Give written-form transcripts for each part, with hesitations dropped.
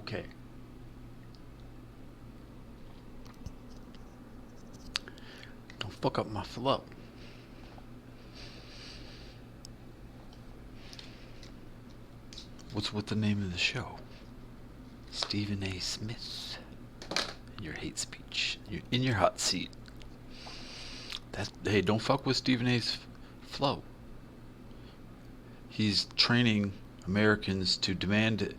Okay. Don't fuck up my flow. What's with the name of the show? Stephen A. Smith. Your hate speech. You're in your hot seat. Hey, don't fuck with Stephen A.'s flow. He's training Americans to demand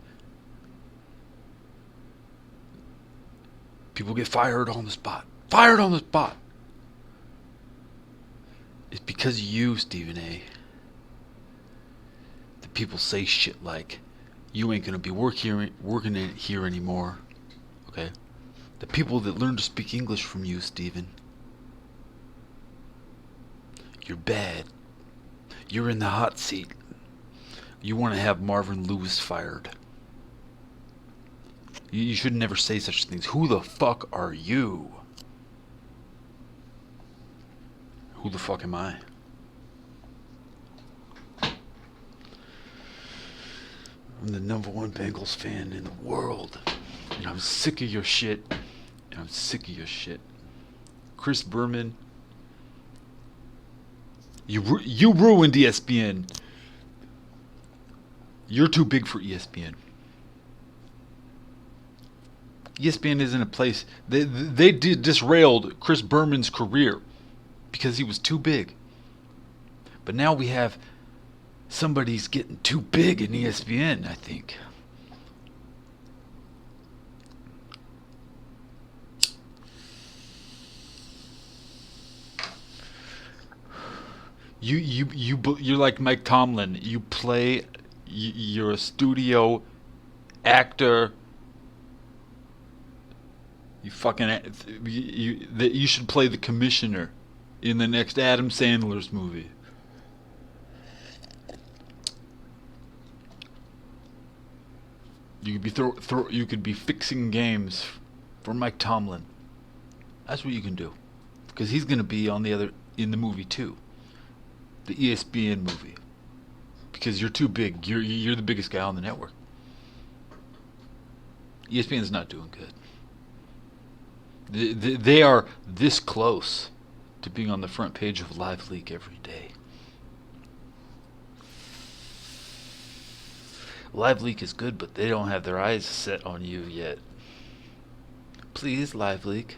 people get fired on the spot. Fired on the spot. It's because of you, Stephen A. The people say shit like, you ain't gonna be working in here anymore. Okay? The people that learn to speak English from you, Stephen. You're bad. You're in the hot seat. You want to have Marvin Lewis fired. You should never say such things. Who the fuck are you? Who the fuck am I? I'm the #1 Bengals fan in the world. And I'm sick of your shit. I'm sick of your shit. Chris Berman. You ruined ESPN. You're too big for ESPN. ESPN isn't a place. They disrailed Chris Berman's career because he was too big. But now we have somebody's getting too big in ESPN, I think. You're like Mike Tomlin. You play. You're a studio actor. You should play the commissioner in the next Adam Sandler's movie. You could be you could be fixing games for Mike Tomlin. That's what you can do, because he's gonna be in the movie too, the ESPN movie. Because you're too big. You're the biggest guy on the network. ESPN's not doing good. They are this close to being on the front page of Live Leak every day. Live Leak is good, but they don't have their eyes set on you yet. Please, Live Leak.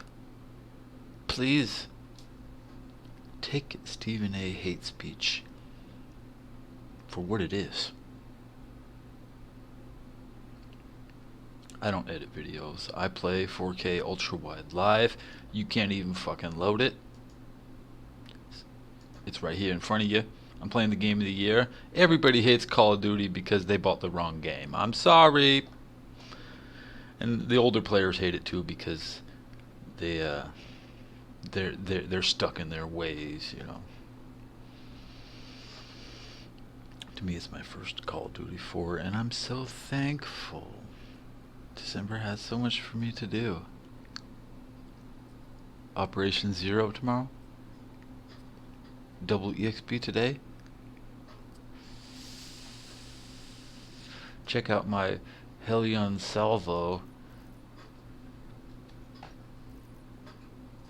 Please. Take Stephen A. hate speech for what it is. I don't edit videos. I play 4K ultra wide live. You can't even fucking load it. It's right here in front of you. I'm playing the game of the year. Everybody hates Call of Duty because they bought the wrong game. I'm sorry. And the older players hate it too because they're stuck in their ways, you know. To me, it's my first Call of Duty 4, and I'm so thankful. December has so much for me to do. Operation Zero tomorrow. Double EXP today. Check out my Hellion Salvo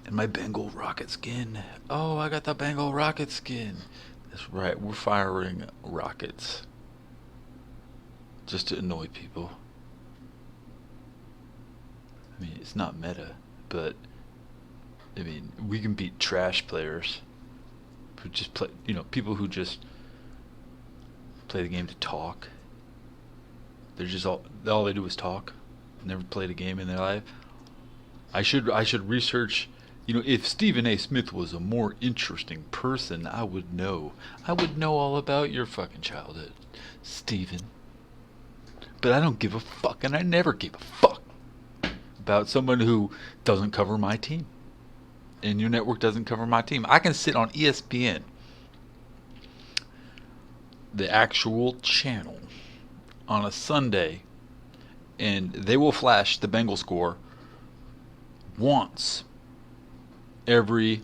and my Bengal rocket skin. Oh, I got the Bengal rocket skin. That's right, we're firing rockets just to annoy people. I mean, it's not meta, but I mean, we can beat trash players who just play, people who just play the game to talk. They're just all they do is talk. Never played a game in their life. I should research. If Stephen A. Smith was a more interesting person, I would know. I would know all about your fucking childhood, Stephen. But I don't give a fuck, and I never gave a fuck about someone who doesn't cover my team. And your network doesn't cover my team. I can sit on ESPN, the actual channel, on a Sunday, and they will flash the Bengal score once every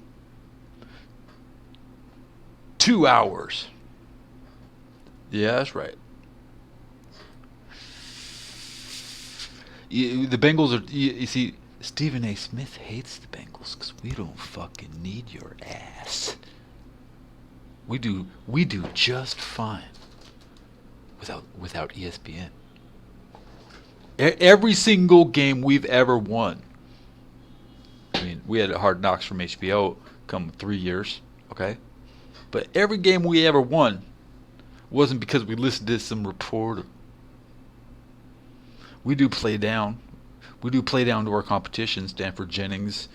2 hours. Yeah, that's right. The Bengals are. You see, Stephen A. Smith hates the Bengals because we don't fucking need your ass. We do. We do just fine without ESPN. Every single game we've ever won. I mean, we had Hard Knocks from HBO come 3 years, okay? But every game we ever won wasn't because we listened to some reporter. We do play down. We do play down to our competition. Stanford Jennings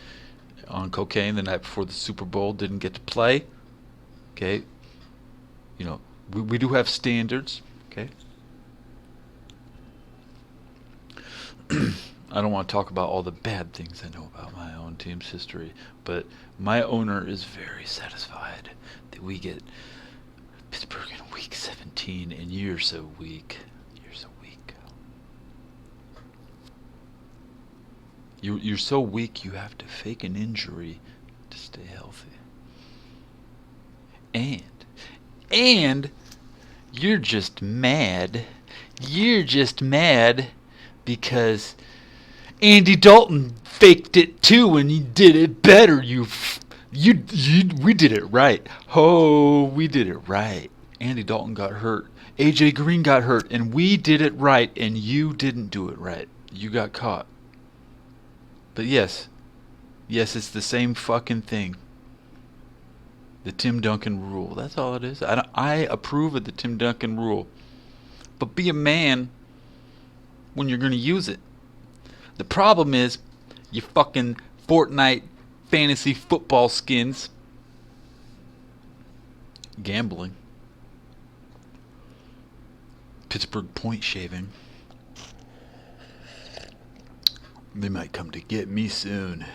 on cocaine the night before the Super Bowl didn't get to play. Okay? You know, we do have standards. Okay? I don't want to talk about all the bad things I know about my own team's history, but my owner is very satisfied that we get Pittsburgh in week 17 and you're so weak. You're so weak. You're so weak you have to fake an injury to stay healthy. And you're just mad. You're just mad because Andy Dalton faked it too and he did it better. We did it right. Oh, we did it right. Andy Dalton got hurt. AJ Green got hurt and we did it right and you didn't do it right. You got caught. But yes, it's the same fucking thing. The Tim Duncan rule. That's all it is. I approve of the Tim Duncan rule. But be a man when you're going to use it. The problem is, you fucking Fortnite fantasy football skins. Gambling. Pittsburgh point shaving. They might come to get me soon.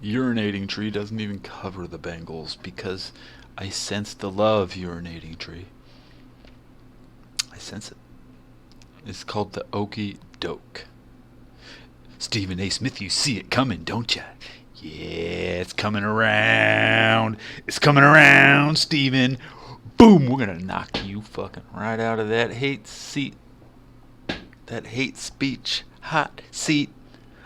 Urinating Tree doesn't even cover the Bengals because I sense the love, Urinating Tree. I sense it. It's called the Okie Doke. Stephen A. Smith, you see it coming, don't ya? Yeah, it's coming around. It's coming around, Stephen. Boom, we're gonna knock you fucking right out of that hate seat. That hate speech hot seat.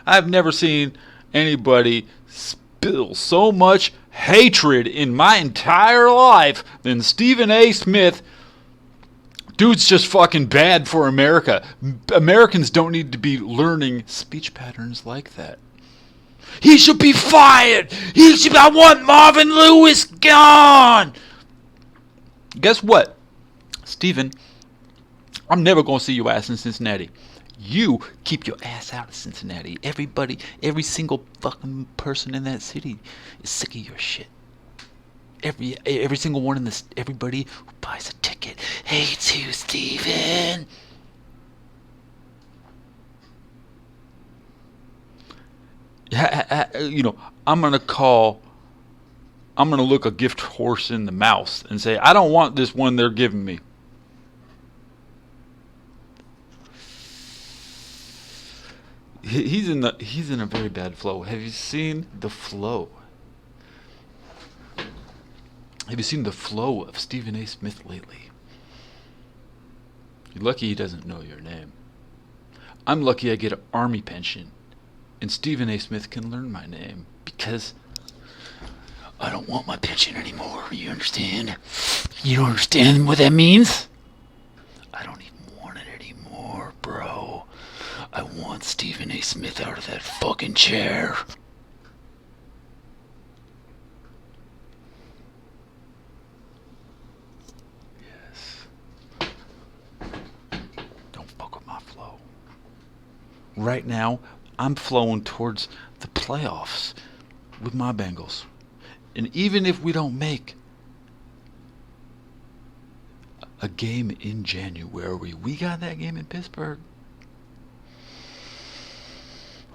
I've never seen anybody spill so much hatred in my entire life than Stephen A. Smith. Dude's just fucking bad for America. Americans don't need to be learning speech patterns like that. He should be fired. I want Marvin Lewis gone. Guess what, Stephen? I'm never going to see your ass in Cincinnati. You keep your ass out of Cincinnati. Everybody, every single fucking person in that city is sick of your shit. Every single one in this, everybody who buys a ticket hates you, Steven. You know, I'm gonna look a gift horse in the mouth and say, I don't want this one they're giving me. He's in a very bad flow. Have you seen the flow? Have you seen the flow of Stephen A. Smith lately? You're lucky he doesn't know your name. I'm lucky I get an army pension, and Stephen A. Smith can learn my name because I don't want my pension anymore. You understand? You don't understand what that means? I don't even want it anymore, bro. I want Stephen A. Smith out of that fucking chair. Yes. Don't fuck with my flow. Right now, I'm flowing towards the playoffs with my Bengals. And even if we don't make a game in January, we got that game in Pittsburgh.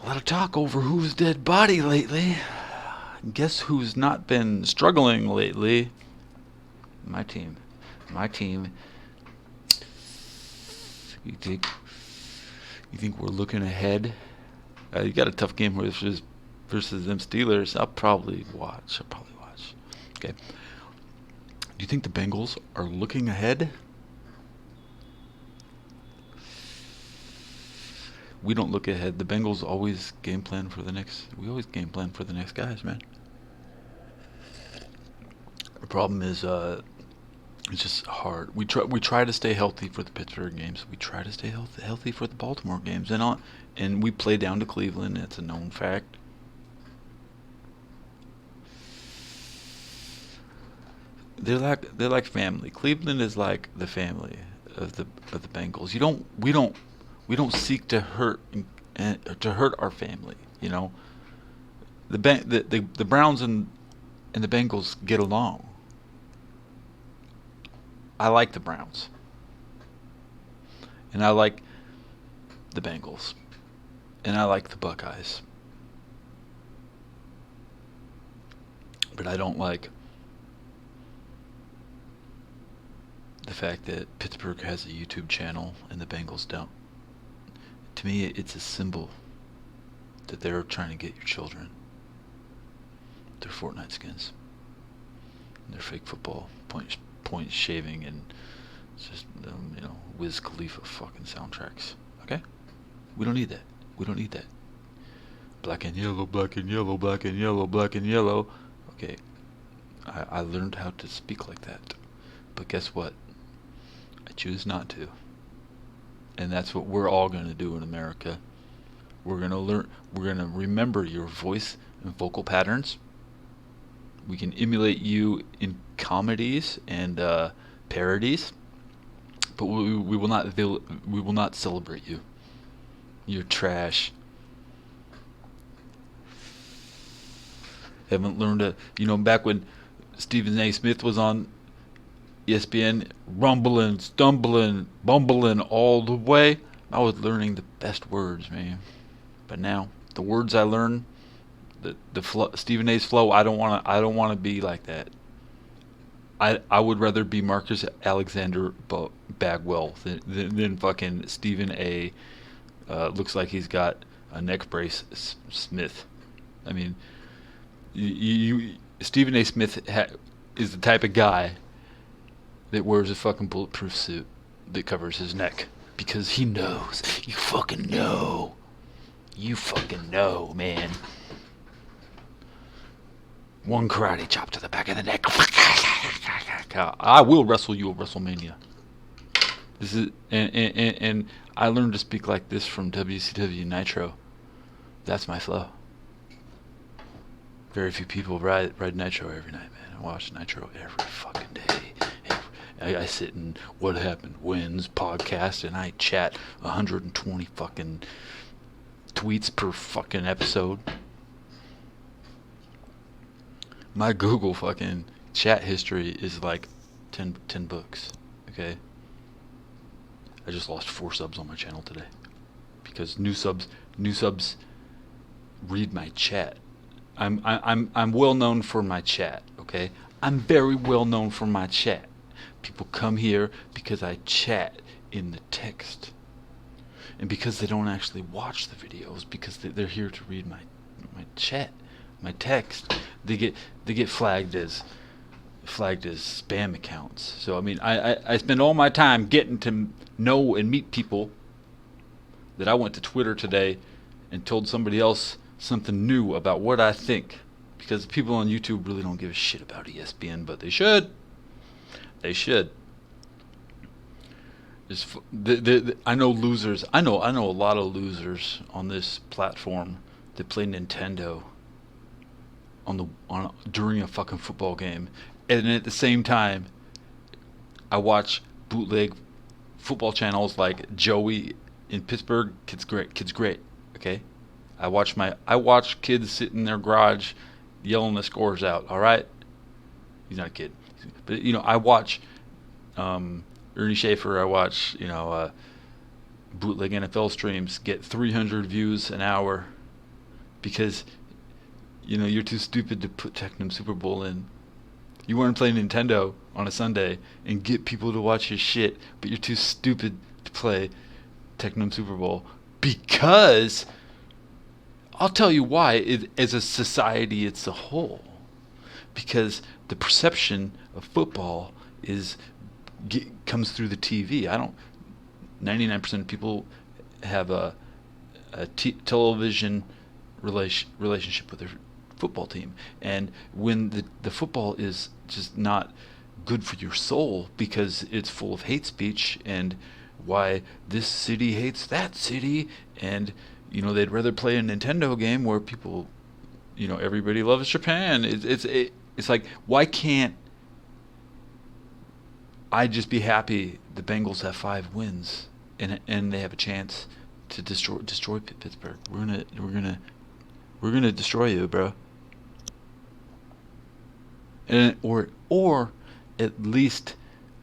A lot of talk over who's dead body lately. Guess who's not been struggling lately? My team. You think we're looking ahead? You got a tough game versus them Steelers. I'll probably watch. Okay. Do you think the Bengals are looking ahead? we don't look ahead. The Bengals always game plan for the next. We always game plan for the next guys, man. The problem is, it's just hard. We try to stay healthy for the Pittsburgh games. We try to stay healthy for the Baltimore games, and we play down to Cleveland. It's a known fact. They're like family. Cleveland is like the family of the Bengals. We don't seek to hurt our family. The Browns and the Bengals get along. I like the Browns and I like the Bengals and I like the Buckeyes, but I don't like the fact that Pittsburgh has a YouTube channel and the Bengals don't. To me, it's a symbol that they're trying to get your children their Fortnite skins, their fake football point shaving, and just Wiz Khalifa fucking soundtracks. Okay, we don't need that. We don't need that. Black and yellow, black and yellow, black and yellow, black and yellow. Okay, I learned how to speak like that, but guess what? I choose not to. And that's what we're all going to do in America. We're going to learn, we're going to remember your voice and vocal patterns. We can emulate you in comedies and parodies, but we will not celebrate you. You're trash. Haven't learned back when Stephen A. Smith was on ESPN, rumbling, stumbling, bumbling all the way. I was learning the best words, man. But now the words I learn, the flow, Stephen A's flow. I don't want to be like that. I would rather be Marcus Alexander Bagwell than fucking Stephen A. Looks like he's got a neck brace Smith. I mean, Stephen A. Smith is the type of guy that wears a fucking bulletproof suit that covers his neck because he knows. You fucking know. You fucking know, man. One karate chop to the back of the neck. I will wrestle you at WrestleMania. This is and I learned to speak like this from WCW Nitro. That's my flow. Very few people ride Nitro every night, man. I watch Nitro every fucking day. I sit in What Happened Wins podcast and I chat 120 fucking tweets per fucking episode. My Google fucking chat history is like 10 books. Okay. I just lost 4 subs on my channel today because new subs read my chat. I'm well known for my chat. Okay. I'm very well known for my chat. People come here because I chat in the text, and because they don't actually watch the videos, because they're here to read my chat, my text. They get flagged as spam accounts. So I mean, I spend all my time getting to know and meet people that I went to Twitter today and told somebody else something new about what I think, because people on YouTube really don't give a shit about ESPN, but they should. They should. I know losers. I know a lot of losers on this platform that play Nintendo during a fucking football game, and at the same time, I watch bootleg football channels like Joey in Pittsburgh. Kid's great. Okay, I watch kids sit in their garage yelling the scores out. All right, he's not a kid. But I watch Ernie Schaefer. I watch bootleg NFL streams get 300 views an hour because you're too stupid to put Tecmo Super Bowl in. You want to play Nintendo on a Sunday and get people to watch your shit, but you're too stupid to play Tecmo Super Bowl because I'll tell you why. As a society, it's a whole. Because the perception of football comes through the TV. 99% of people have television relationship with their football team. And when the football is just not good for your soul because it's full of hate speech and why this city hates that city, and they'd rather play a Nintendo game where people, everybody loves Japan. It's like, why can't I just be happy the Bengals have 5 wins and they have a chance to destroy Pittsburgh? We're gonna destroy you, bro. And or at least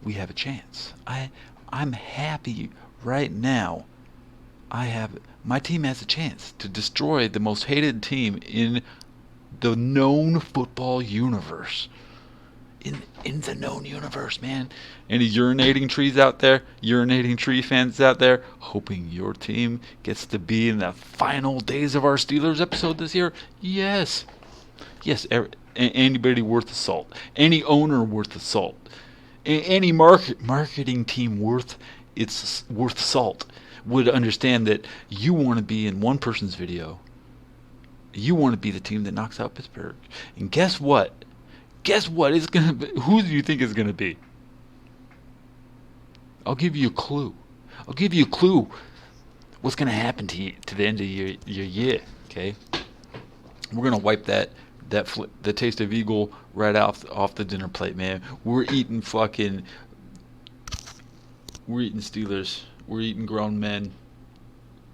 we have a chance. I'm happy right now. My team has a chance to destroy the most hated team in the known football universe. In the known universe, man. Any urinating trees out there? Urinating tree fans out there? Hoping your team gets to be in the final days of our Steelers episode this year? Yes. Yes, anybody worth the salt. Any owner worth the salt. Any marketing team worth salt would understand that you want to be in one person's video. You want to be the team that knocks out Pittsburgh. And guess what? Guess what? It's gonna be. Who do you think it's gonna be? I'll give you a clue. What's gonna happen to you to the end of your year? Okay. We're gonna wipe the taste of eagle right off the dinner plate, man. We're eating Steelers. We're eating grown men.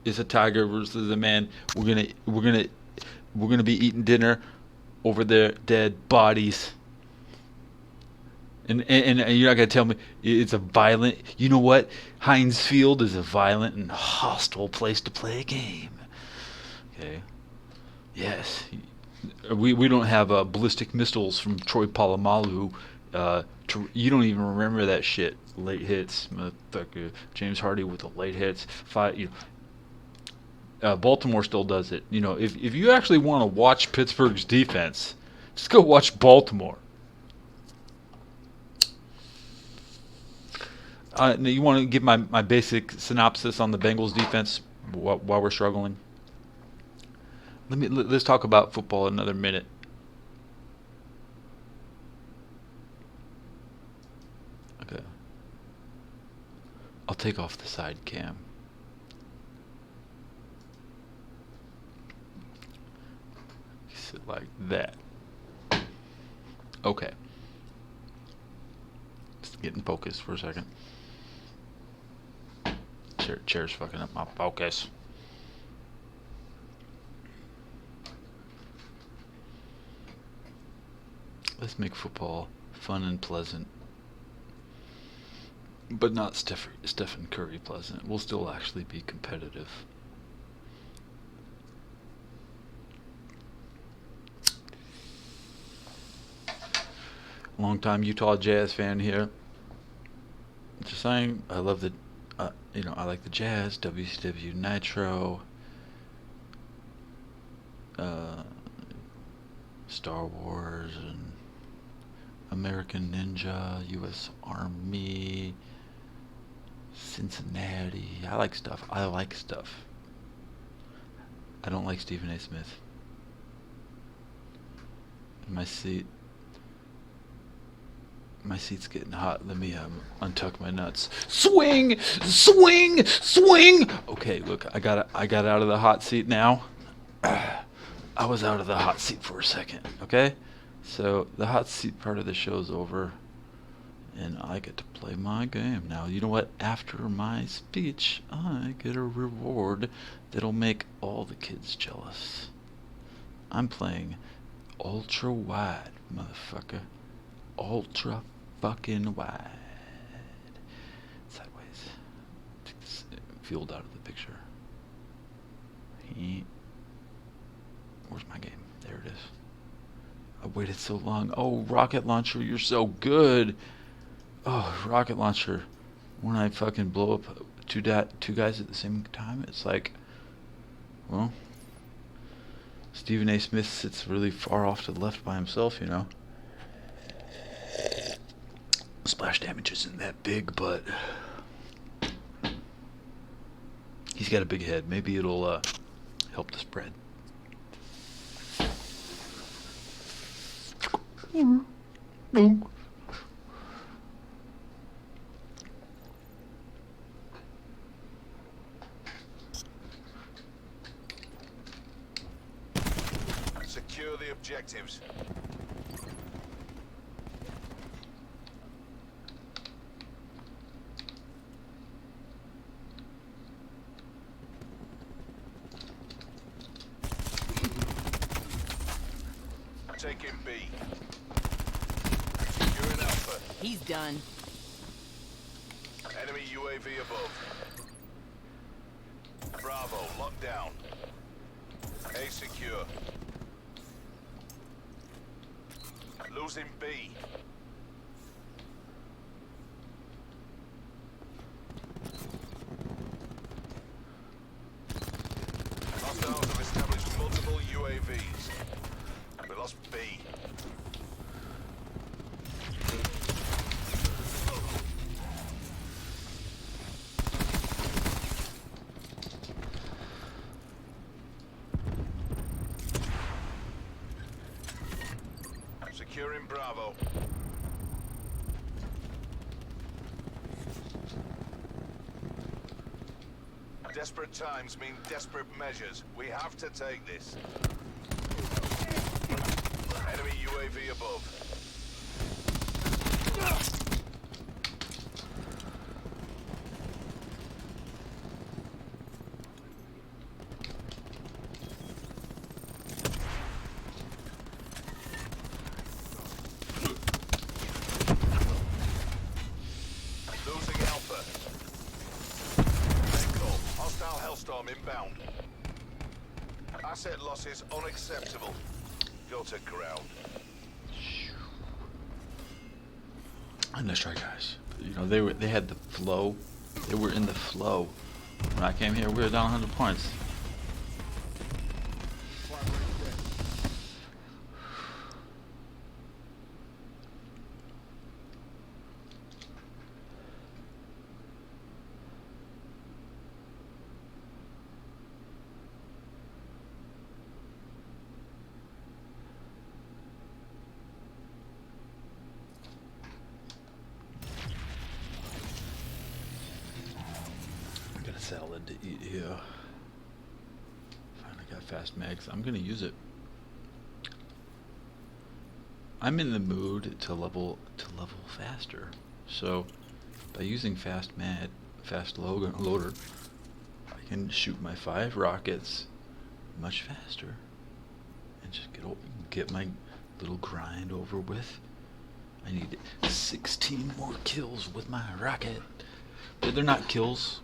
It's a tiger versus a man. We're gonna be eating dinner over their dead bodies. And you're not gonna tell me it's a violent. You know what? Heinz Field is a violent and hostile place to play a game. Okay. Yes. We don't have ballistic missiles from Troy Polamalu. You don't even remember that shit. Late hits, motherfucker. James Hardy with the late hits. Baltimore still does it. If you actually want to watch Pittsburgh's defense, just go watch Baltimore. You want to give my basic synopsis on the Bengals defense while we're struggling? Let's talk about football another minute. Okay. I'll take off the side cam. Sit like that. Okay. Just get in focus for a second. Chair's fucking up my focus. Let's make football fun and pleasant, but not Stephen Curry pleasant. We'll still actually be competitive. Long-time Utah Jazz fan here. Just saying, I love I like the Jazz, WCW Nitro, Star Wars, and American Ninja, U.S. Army, Cincinnati. I like stuff. I don't like Stephen A. Smith. My seat's getting hot. Let me untuck my nuts. Swing, swing, swing. Okay, look, I got out of the hot seat now. I was out of the hot seat for a second. Okay, so the hot seat part of the show's over, and I get to play my game now. You know what? After my speech, I get a reward that'll make all the kids jealous. I'm playing ultra wide, motherfucker. Ultra fucking wide. Sideways. Take this field out of the picture. Where's my game? There it is. I waited so long. Oh, rocket launcher, you're so good. Oh, rocket launcher. When I fucking blow up two guys at the same time, it's like, well, Stephen A. Smith sits really far off to the left by himself, Splash damage isn't that big, but he's got a big head. Maybe it'll help the spread. Secure the objectives. Taking B. Securing Alpha. He's done. Enemy UAV above. Bravo, locked down. A secure. Losing B. Hostiles have established multiple UAVs. We lost B. Securing Bravo. Desperate times mean desperate measures. We have to take this. Enemy UAV above. Losing Alpha. Echo, hostile Hellstorm inbound. Asset losses unacceptable. Go to ground. Nice try, guys. You know, they had the flow. They were in the flow. When I came here, we were down 100 points. Salad to eat here. Finally got fast mags. I'm gonna use it. I'm in the mood to level faster. So by using fast loader, I can shoot my 5 rockets much faster and just get my little grind over with. I need 16 more kills with my rocket. But they're not kills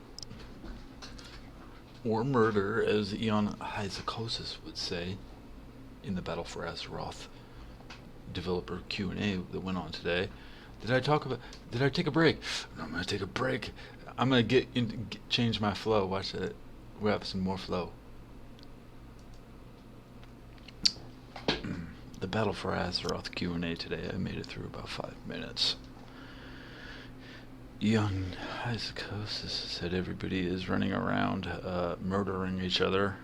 or murder, as Eon Haizikosis would say in the Battle for Azeroth developer Q&A that went on today. Did I take a break? No, I'm gonna take a break. I'm gonna change my flow. Watch it. We'll have some more flow. The Battle for Azeroth Q&A today, I made it through about 5 minutes. Young Haizikosis said everybody is running around murdering each other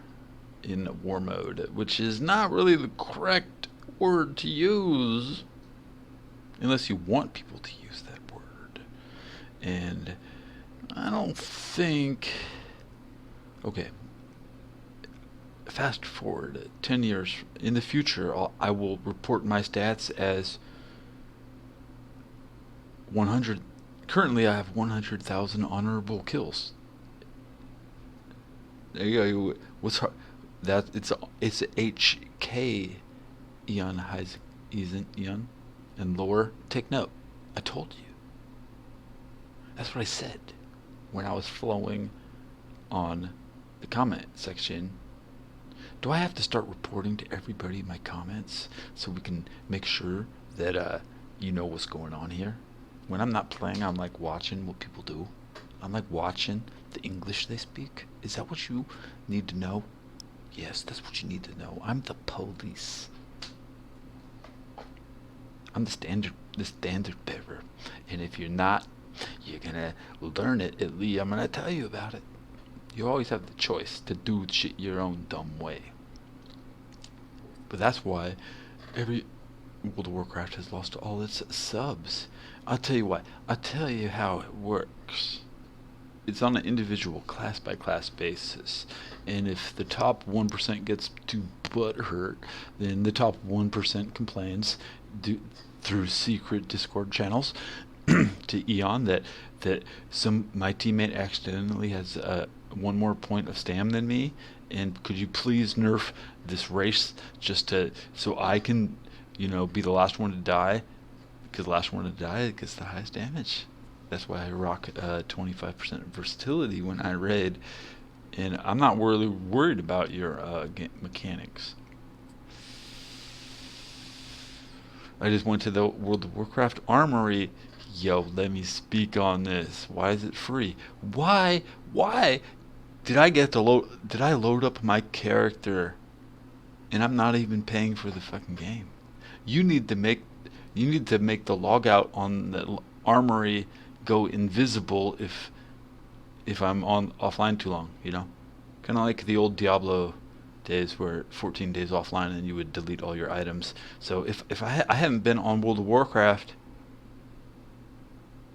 in war mode, which is not really the correct word to use unless you want people to use that word. And I don't think... Okay, fast forward 10 years in the future, I will report my stats as 100. Currently, I have 100,000 honorable kills. There you go. What's hard? That it's HK, Eon Eon, and lower. Take note. I told you. That's what I said when I was flowing on the comment section. Do I have to start reporting to everybody my comments so we can make sure that you know what's going on here? When I'm not playing, I'm like watching what people do. I'm like watching the English they speak. Is that what you need to know? Yes, that's what you need to know. I'm the police. I'm the standard bearer. And if you're not, you're gonna learn it. At least I'm gonna tell you about it. You always have the choice to do shit your own dumb way. But that's why every World of Warcraft has lost all its subs. I'll tell you what. I'll tell you how it works. It's on an individual class by class basis, and if the top 1% gets too butthurt, then the top 1% complains through secret Discord channels to Eon that my teammate accidentally has one more point of stam than me, and could you please nerf this race so I can be the last one to die, because the last one to die gets the highest damage. That's why I rock 25% versatility when I raid, and I'm not really worried about your mechanics. I just went to the World of Warcraft Armory. Yo, let me speak on this. Why is it free? Why did I load up my character, and I'm not even paying for the fucking game? You need to make the logout on the Armory go invisible if I'm offline too long, kind of like the old Diablo days where 14 days offline and you would delete all your items. So if I haven't been on World of Warcraft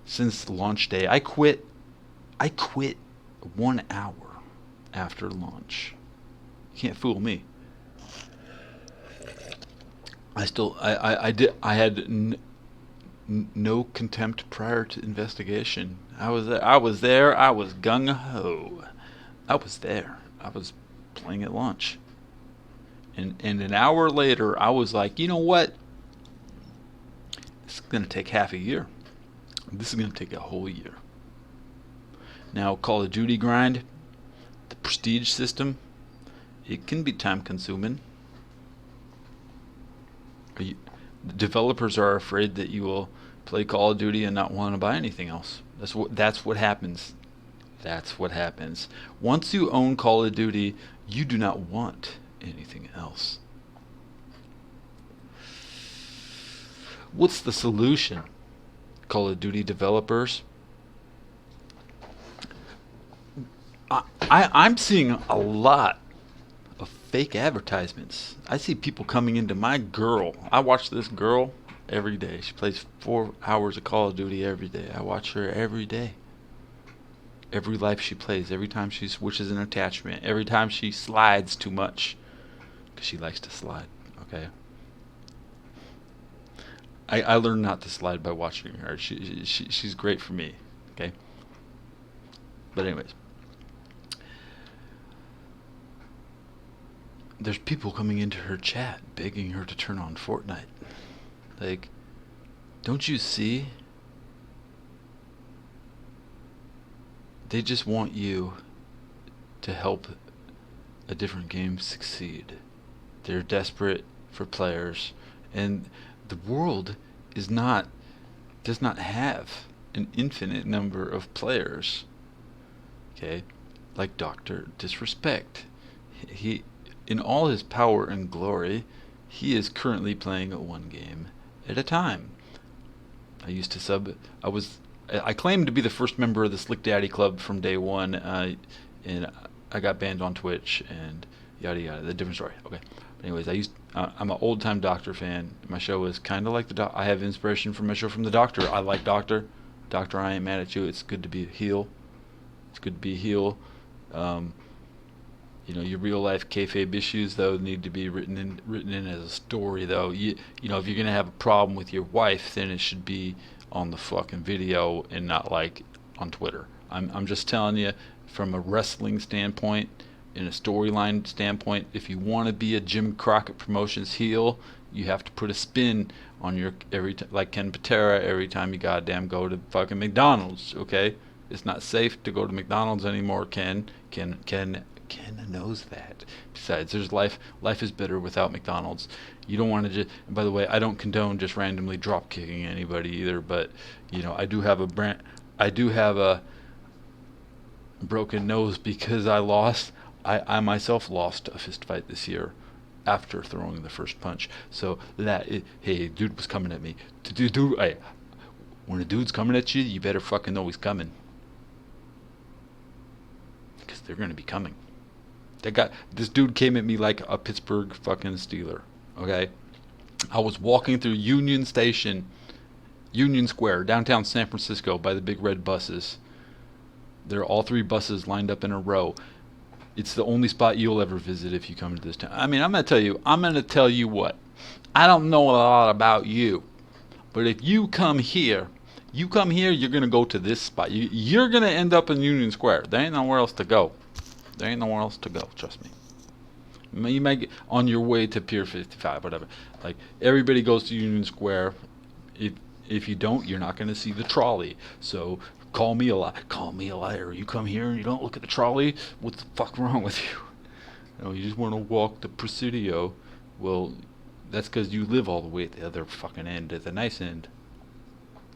since launch day. I quit 1 hour after launch. You can't fool me. I had no contempt prior to investigation. I was there. I was gung ho. I was there. I was playing at launch. And an hour later, I was like, you know what? This is going to take half a year. This is going to take a whole year. Now, Call of Duty grind, the prestige system, it can be time consuming. The developers are afraid that you will play Call of Duty and not want to buy anything else. That's what happens. That's what happens. Once you own Call of Duty, you do not want anything else. What's the solution, Call of Duty developers? I'm seeing a lot of fake advertisements. I see people coming into my girl. I watch this girl every day. She plays 4 hours of Call of Duty every day. I watch her every day. Every life she plays, every time she switches an attachment, every time she slides too much, because she likes to slide, okay? I learned not to slide by watching her. She's great for me, okay? But anyways, there's people coming into her chat begging her to turn on Fortnite. Like, don't you see? They just want you to help a different game succeed. They're desperate for players, and the world does not have an infinite number of players. Okay? Like Dr. Disrespect. He, in all his power and glory, he is currently playing 1 game at a time. I used to sub. I claimed to be the first member of the Slick Daddy Club from day one, and I got banned on Twitch and yada yada. The different story. Okay. But anyways, I'm an old time Doctor fan. My show is kind of like I have inspiration from my show from the Doctor. I like Doctor. Doctor, I ain't mad at you. It's good to be a heel. It's good to be a heel. Your real life kayfabe issues though need to be written in as a story though. If you're gonna have a problem with your wife, then it should be on the fucking video and not like on Twitter. I'm just telling you from a wrestling standpoint, in a storyline standpoint, if you want to be a Jim Crockett Promotions heel, you have to put a spin on your like Ken Patera every time you goddamn go to fucking McDonald's. Okay, it's not safe to go to McDonald's anymore. Ken knows that. Besides, there's life is better without McDonald's. You don't want to just. By the way, I don't condone just randomly drop kicking anybody either. But I do have a broken nose because I lost. I myself lost a fist fight this year after throwing the first punch. So hey, dude was coming at me. Hey, when a dude's coming at you, you better fucking know he's coming. Because they're going to be coming. This dude came at me like a Pittsburgh fucking Steeler. Okay, I was walking through Union Square, downtown San Francisco, by the big red buses. There are all three buses lined up in a row. It's the only spot you'll ever visit if you come to this town. I mean, I'm going to tell you what. I don't know a lot about you, but if you come here, you're going to go to this spot. You're going to end up in Union Square. There ain't nowhere else to go. Trust me. You might get on your way to Pier 55, whatever. Like, everybody goes to Union Square. If you don't, you're not going to see the trolley. So call me a liar. You come here and you don't look at the trolley. What the fuck wrong with you? You just want to walk the Presidio. Well, that's because you live all the way at the other fucking end, at the nice end.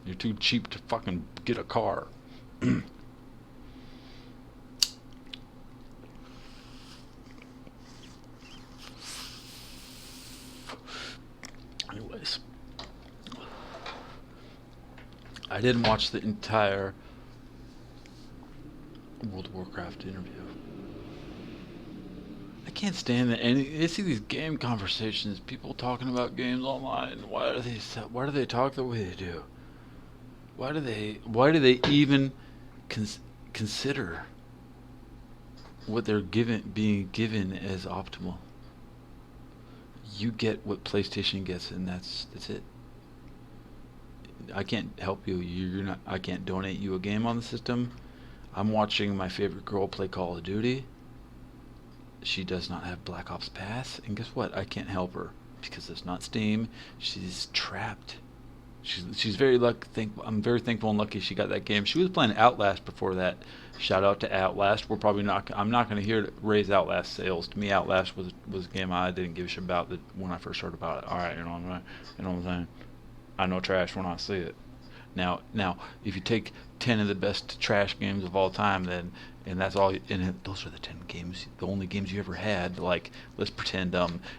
You're too cheap to fucking get a car. Anyways, I didn't watch the entire World of Warcraft interview. I can't stand that. And I see these game conversations, people talking about games online. Why do they talk the way they do? Why do they even consider what they're being given as optimal? You get what PlayStation gets, and that's it. I can't help you. I can't donate you a game on the system. I'm watching my favorite girl play Call of Duty. She does not have Black Ops Pass, and guess what? I can't help her because it's not Steam. She's trapped. She's very thankful. I'm very thankful and lucky she got that game. She was playing Outlast before that. Shout out to Outlast. I'm not going to hear it raise Outlast sales. To me, Outlast was a game I didn't give a shit about when I first heard about it. All right, you know what I'm saying? I know trash when I see it. Now, if you take 10 of the best trash games of all time, and that's all, and those are the 10 games, the only games you ever had. Like, let's pretend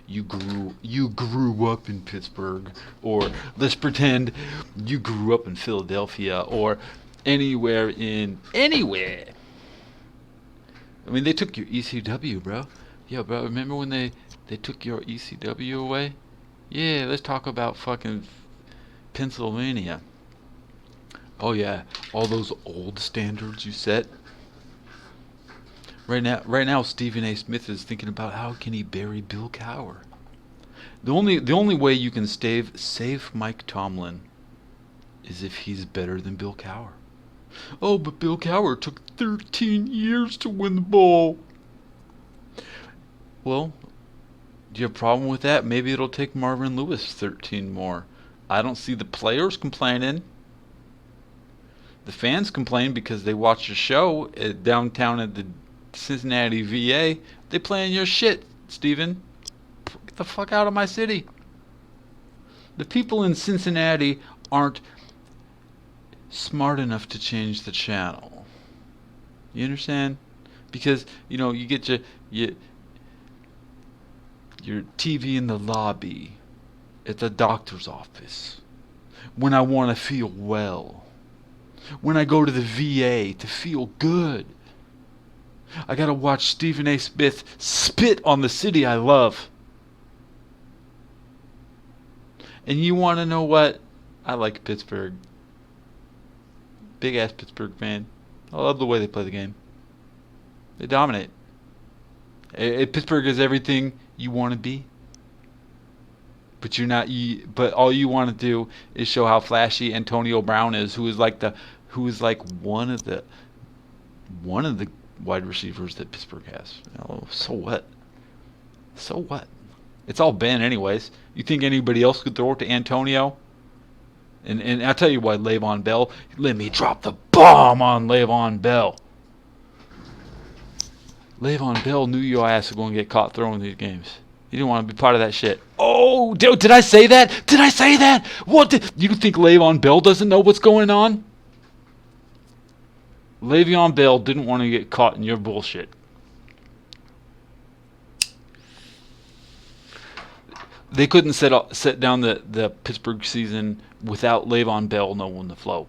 you grew up in Pittsburgh, or let's pretend you grew up in Philadelphia, or anywhere. I mean, they took your ECW, bro. Yeah, bro. Remember when they took your ECW away? Yeah, let's talk about fucking Pennsylvania. Oh yeah, all those old standards you set. Right now, Stephen A. Smith is thinking about how can he bury Bill Cowher. The only way you can save Mike Tomlin is if he's better than Bill Cowher. Oh, but Bill Cowher took 13 years to win the ball. Well, do you have a problem with that? Maybe it'll take Marvin Lewis 13 more. I don't see the players complaining. The fans complain because they watch a show downtown at the Cincinnati VA. They playing your shit, Steven. Get the fuck out of my city. The people in Cincinnati aren't smart enough to change the channel. You understand? Because, you get your TV in the lobby at the doctor's office when I want to feel well. When I go to the VA to feel good. I gotta watch Stephen A. Smith spit on the city I love. And you want to know what? I like Pittsburgh. Big ass Pittsburgh fan. I love the way they play the game. They dominate. Pittsburgh is everything you want to be. But you're not. But all you want to do is show how flashy Antonio Brown is, who is like one of the wide receivers that Pittsburgh has. So what? So what? It's all Ben anyways. You think anybody else could throw it to Antonio? And I'll tell you what, Le'Veon Bell. Let me drop the bomb on Le'Veon Bell. Le'Veon Bell knew your ass was going to get caught throwing these games. You didn't want to be part of that shit. Oh, did I say that? Did I say that? You think Le'Veon Bell doesn't know what's going on? Le'Veon Bell didn't want to get caught in your bullshit. They couldn't set down the Pittsburgh season without Le'Veon Bell knowing the flow.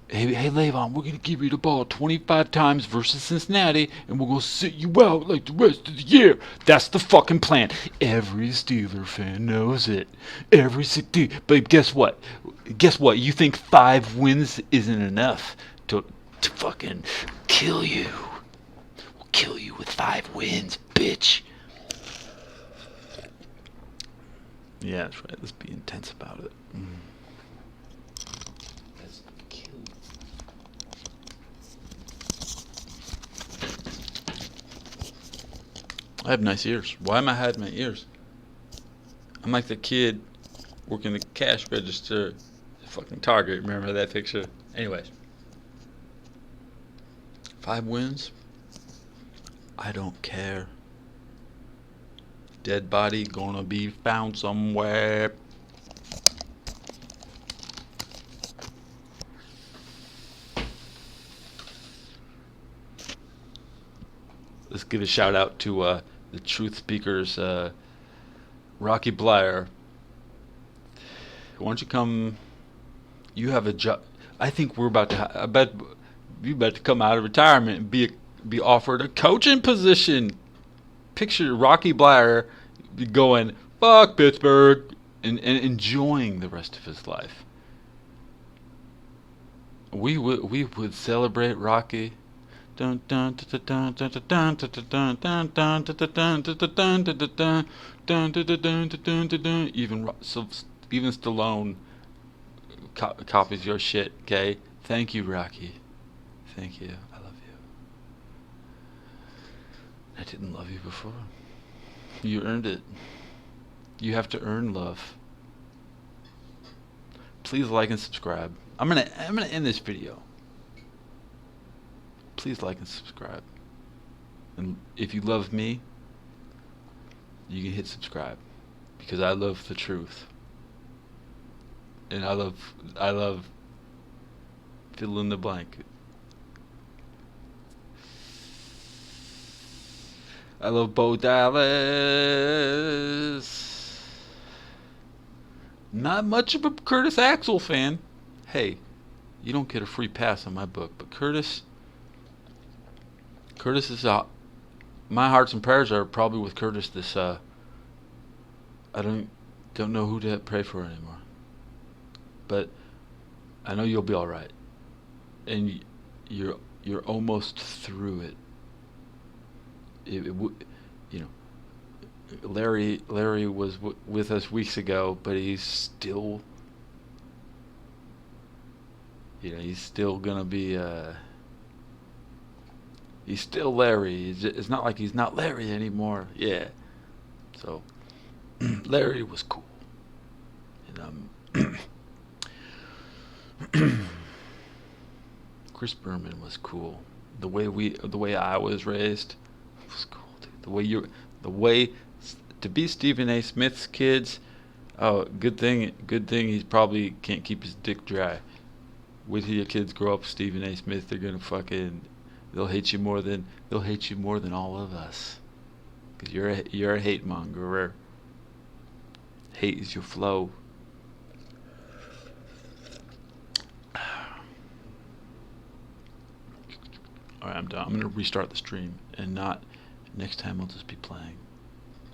Hey, Levon, we're gonna give you the ball 25 times versus Cincinnati, and we're gonna sit you out like the rest of the year. That's the fucking plan. Every Steeler fan knows it. Every but guess what? Guess what? You think 5 wins isn't enough to fucking kill you? We'll kill you with 5 wins, bitch. Yeah, that's right. Let's be intense about it. Let's kill you. I have nice ears. Why am I hiding my ears? I'm like the kid working the cash register at fucking Target. Remember that picture? Anyways. 5 wins? I don't care. Dead body gonna be found somewhere. Let's give a shout out to the Truth Speakers, Rocky Blyer. Why don't you come? You have a job. I think we're about to. I bet you about to come out of retirement and be offered a coaching position. Picture Rocky Blyer going fuck Pittsburgh and enjoying the rest of his life. We would celebrate Rocky. Dun dun dun dun dun dun dun dun dun dun dun dun dun dun. Even Stallone copies your shit. Okay, thank you, Rocky. Thank you. I love you. I didn't love you before. You earned it. You have to earn love. Please like and subscribe. I'm gonna end this video. Please like and subscribe. And if you love me, you can hit subscribe because I love the truth. And I love fill in the blank. I love Bo Dallas. Not much of a Curtis Axel fan. Hey, you don't get a free pass on my book, but Curtis is my hearts and prayers are probably with Curtis this I don't know who to pray for anymore. But I know you'll be all right. And you're almost through it. Larry was with us weeks ago, but he's still he's still gonna be he's still Larry. It's not like he's not Larry anymore. Yeah. So Larry was cool. And Chris Berman was cool. The way I was raised was cool, dude. The way to be Stephen A. Smith's kids. Oh, good thing he probably can't keep his dick dry. Wait till your kids grow up Stephen A. Smith. They're gonna they'll hate you more than all of us. 'Cause you're a hate monger. Hate is your flow. Alright, I'm done. I'm gonna restart the stream and not next time I'll just be playing.